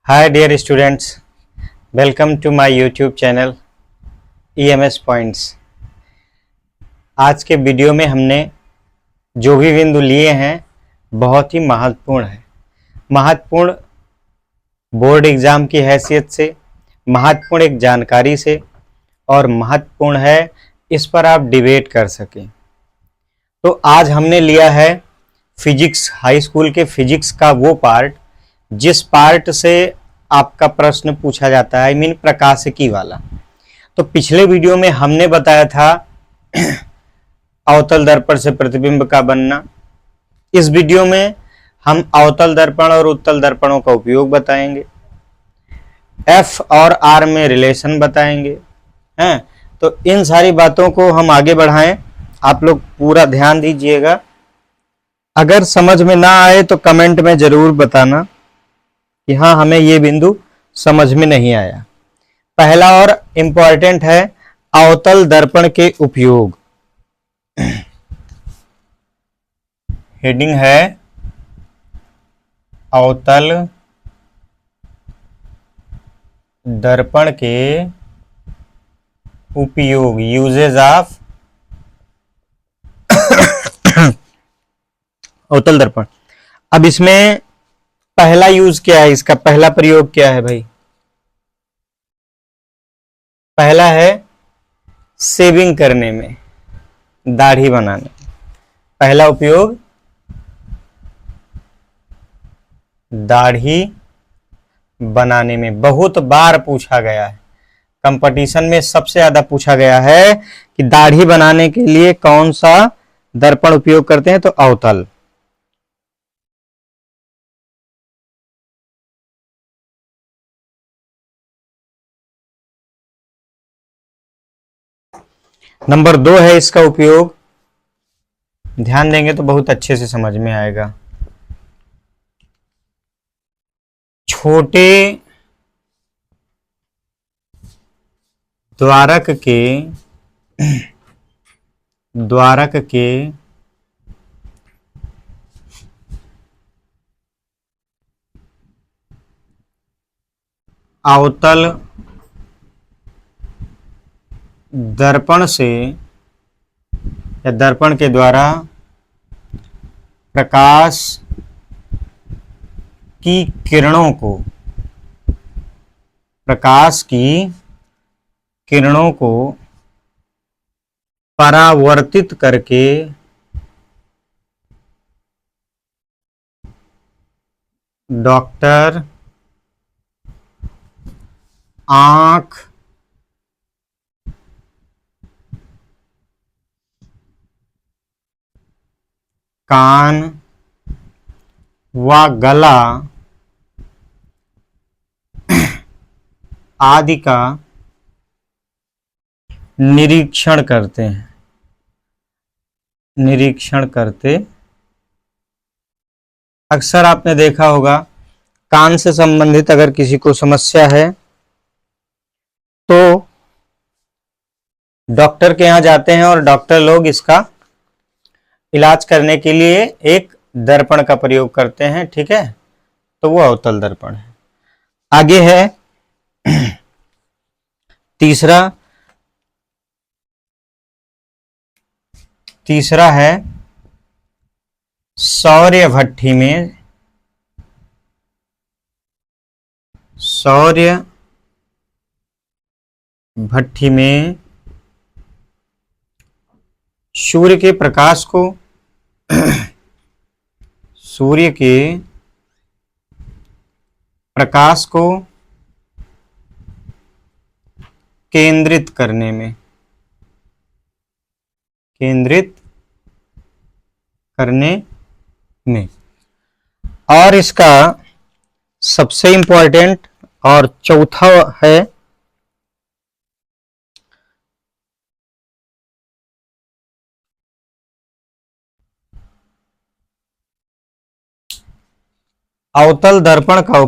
Hi dear students, welcome to my YouTube channel EMS Points। आज के video में हमने जो भी बिंदु लिए हैं बहुत ही महत्वपूर्ण है। महत्वपूर्ण बोर्ड एग्जाम की हैसियत से, महत्वपूर्ण एक जानकारी से और महत्वपूर्ण है इस पर आप डिबेट कर सकें। तो आज हमने लिया है फिजिक्स, हाई स्कूल के फिजिक्स का वो पार्ट जिस पार्ट से आपका प्रश्न पूछा जाता है, आई मीन प्रकाशिकी वाला। तो पिछले वीडियो में हमने बताया था अवतल दर्पण से प्रतिबिंब का बनना। इस वीडियो में हम अवतल दर्पण और उत्तल दर्पणों का उपयोग बताएंगे, एफ और आर में रिलेशन बताएंगे हैं। तो इन सारी बातों को हम आगे बढ़ाएं, आप लोग पूरा ध्यान दीजिएगा। अगर समझ में ना आए तो कमेंट में जरूर बताना कि हाँ हमें ये बिंदु समझ में नहीं आया। पहला और इंपॉर्टेंट है अवतल दर्पण के उपयोग। हेडिंग है अवतल दर्पण के उपयोग, यूजेज ऑफ अवतल दर्पण। अब इसमें पहला यूज क्या है, इसका पहला प्रयोग क्या है भाई? पहला है शेविंग करने में, दाढ़ी बनाने में। पहला उपयोग दाढ़ी बनाने में, बहुत बार पूछा गया है। कंपटीशन में सबसे ज्यादा पूछा गया है कि दाढ़ी बनाने के लिए कौन सा दर्पण उपयोग करते हैं, तो अवतल। नंबर 2 है इसका उपयोग, ध्यान देंगे तो बहुत अच्छे से समझ में आएगा। छोटे द्वारक के अवतल दर्पण से या दर्पण के द्वारा प्रकाश की किरणों को परावर्तित करके डॉक्टर आंख, कान व गला आदि का निरीक्षण करते। अक्सर आपने देखा होगा कान से संबंधित अगर किसी को समस्या है तो डॉक्टर के यहाँ जाते हैं और डॉक्टर लोग इसका इलाज करने के लिए एक दर्पण का प्रयोग करते हैं, ठीक है। तो वो अवतल दर्पण है। आगे है तीसरा है सौर्य भट्ठी में सूर्य के प्रकाश को केंद्रित करने में और इसका सबसे इंपॉर्टेंट और चौथा है अवतल दर्पण का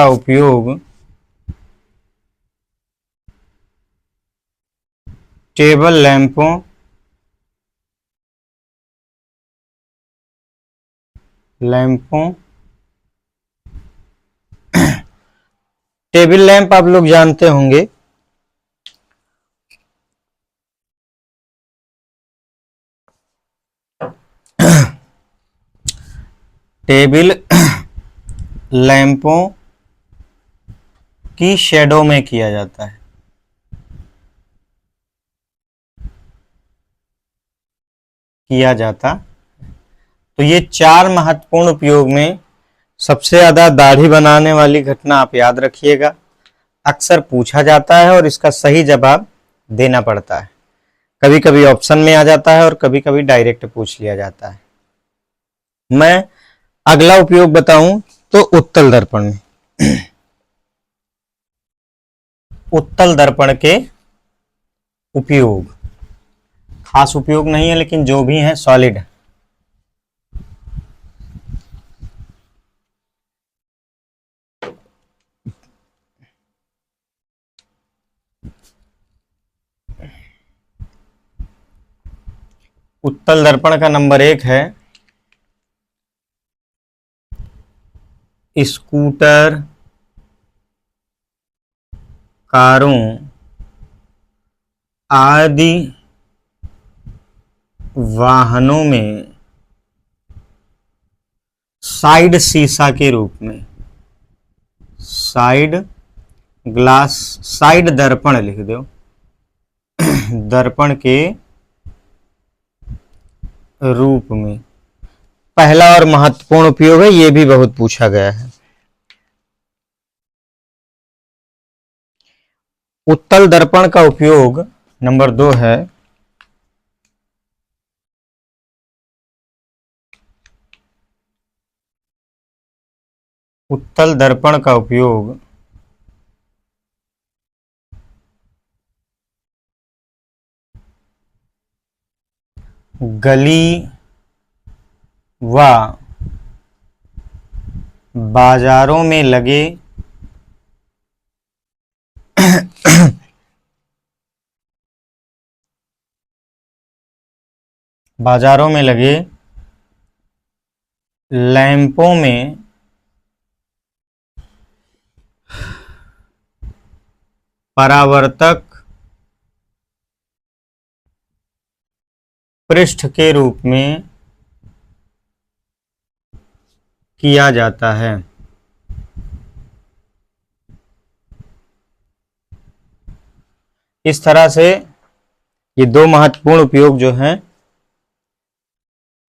उपयोग टेबल लैंपों लैंपों, टेबल लैंप आप लोग जानते होंगे, टेबल लैंपों की शेडो में किया जाता है। तो ये 4 महत्वपूर्ण उपयोग में सबसे ज्यादा दाढ़ी बनाने वाली घटना आप याद रखिएगा, अक्सर पूछा जाता है और इसका सही जवाब देना पड़ता है। कभी कभी ऑप्शन में आ जाता है और कभी कभी डायरेक्ट पूछ लिया जाता है। मैं अगला उपयोग बताऊं तो उत्तल दर्पण में, उत्तल दर्पण के उपयोग, खास उपयोग नहीं है लेकिन जो भी है सॉलिड है। उत्तल दर्पण का नंबर 1 है स्कूटर, कारों आदि वाहनों में साइड शीशा के रूप में, साइड ग्लास, साइड दर्पण लिख दो, दर्पण के रूप में पहला और महत्वपूर्ण उपयोग है, यह भी बहुत पूछा गया है। उत्तल दर्पण का उपयोग नंबर 2 है उत्तल दर्पण का उपयोग गली व बाजारों में लगे बाजारों में लगे लैंपों में परावर्तक पृष्ठ के रूप में किया जाता है। इस तरह से ये 2 महत्वपूर्ण उपयोग जो हैं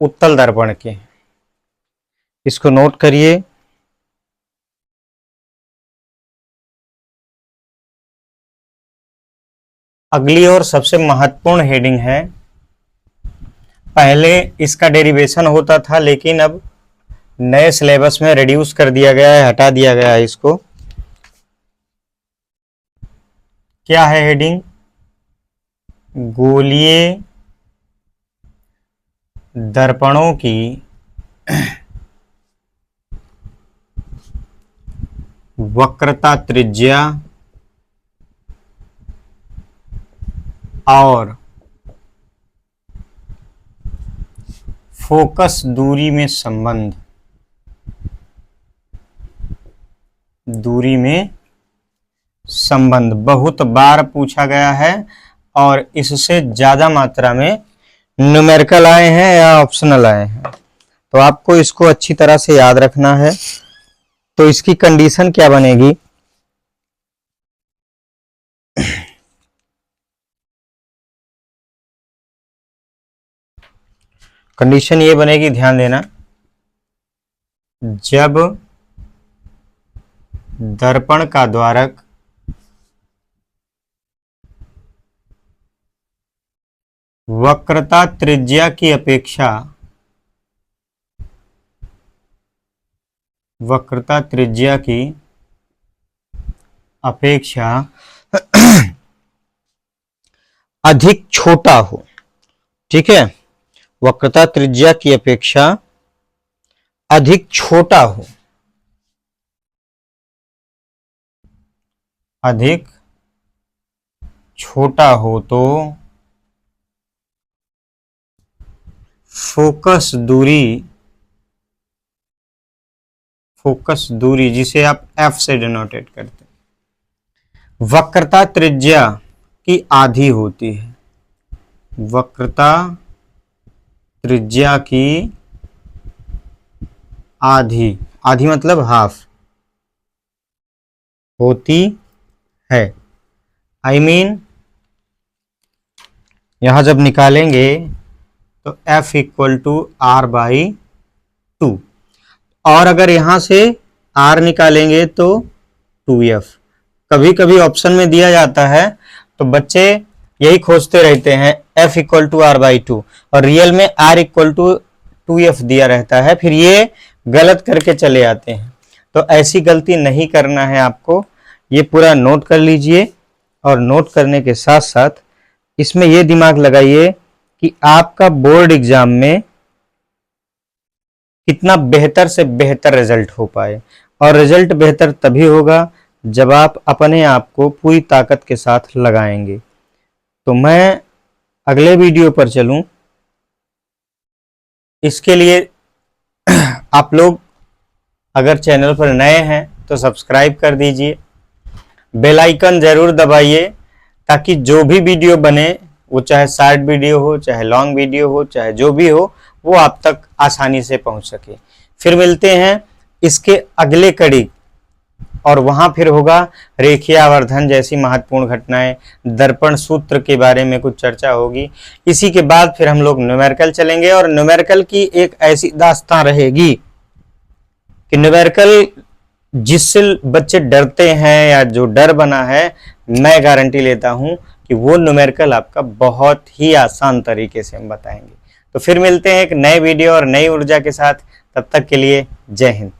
उत्तल दर्पण के, इसको नोट करिए। अगली और सबसे महत्वपूर्ण हेडिंग है, पहले इसका डेरिवेशन होता था लेकिन अब नए सिलेबस में रिड्यूस कर दिया गया है, हटा दिया गया है इसको। क्या है हेडिंग? गोलीय दर्पणों की वक्रता त्रिज्या और फोकस दूरी में संबंध, दूरी में संबंध बहुत बार पूछा गया है और इससे ज्यादा मात्रा में न्यूमेरिकल आए हैं या ऑप्शनल आए हैं, तो आपको इसको अच्छी तरह से याद रखना है। तो इसकी कंडीशन क्या बनेगी? कंडीशन ये बनेगी, ध्यान देना, जब दर्पण का द्वारक वक्रता त्रिज्या की अपेक्षा, वक्रता त्रिज्या की अपेक्षा अधिक छोटा हो, ठीक है, वक्रता त्रिज्या की अपेक्षा अधिक छोटा हो, अधिक छोटा हो तो फोकस दूरी फोकस दूरी, जिसे आप F से डिनोटेट करते हैं। वक्रता त्रिज्या की आधी होती है। वक्रता त्रिज्या की आधी, आधी मतलब हाफ होती है। आई मीन यहां जब निकालेंगे तो F equal to R by 2, और अगर यहां से R निकालेंगे तो 2F। कभी कभी ऑप्शन में दिया जाता है तो बच्चे यही खोजते रहते हैं F equal to R by 2, और रियल में R इक्वल टू 2F दिया रहता है, फिर ये गलत करके चले आते हैं। तो ऐसी गलती नहीं करना है आपको, ये पूरा नोट कर लीजिए, और नोट करने के साथ साथ इसमें ये दिमाग लगाइए कि आपका बोर्ड एग्जाम में कितना बेहतर से बेहतर रिजल्ट हो पाए। और रिजल्ट बेहतर तभी होगा जब आप अपने आप को पूरी ताकत के साथ लगाएंगे। तो मैं अगले वीडियो पर चलूं, इसके लिए आप लोग अगर चैनल पर नए हैं तो सब्सक्राइब कर दीजिए, बेल आइकन जरूर दबाइए, ताकि जो भी वीडियो बने, वो चाहे शॉर्ट वीडियो हो, चाहे लॉन्ग वीडियो हो, चाहे जो भी हो, वो आप तक आसानी से पहुंच सके। फिर मिलते हैं इसके अगले कड़ी, और वहां फिर होगा रेखीय आवर्धन जैसी महत्वपूर्ण घटनाएं, दर्पण सूत्र के बारे में कुछ चर्चा होगी। इसी के बाद फिर हम लोग न्यूमेरिकल चलेंगे, और न्यूमेरिकल की एक ऐसी दास्तां रहेगी कि न्यूमेरिकल जिससे बच्चे डरते हैं या जो डर बना है, मैं गारंटी लेता हूं कि वो न्यूमेरिकल आपका बहुत ही आसान तरीके से हम बताएंगे। तो फिर मिलते हैं एक नए वीडियो और नई ऊर्जा के साथ, तब तक के लिए जय हिंद।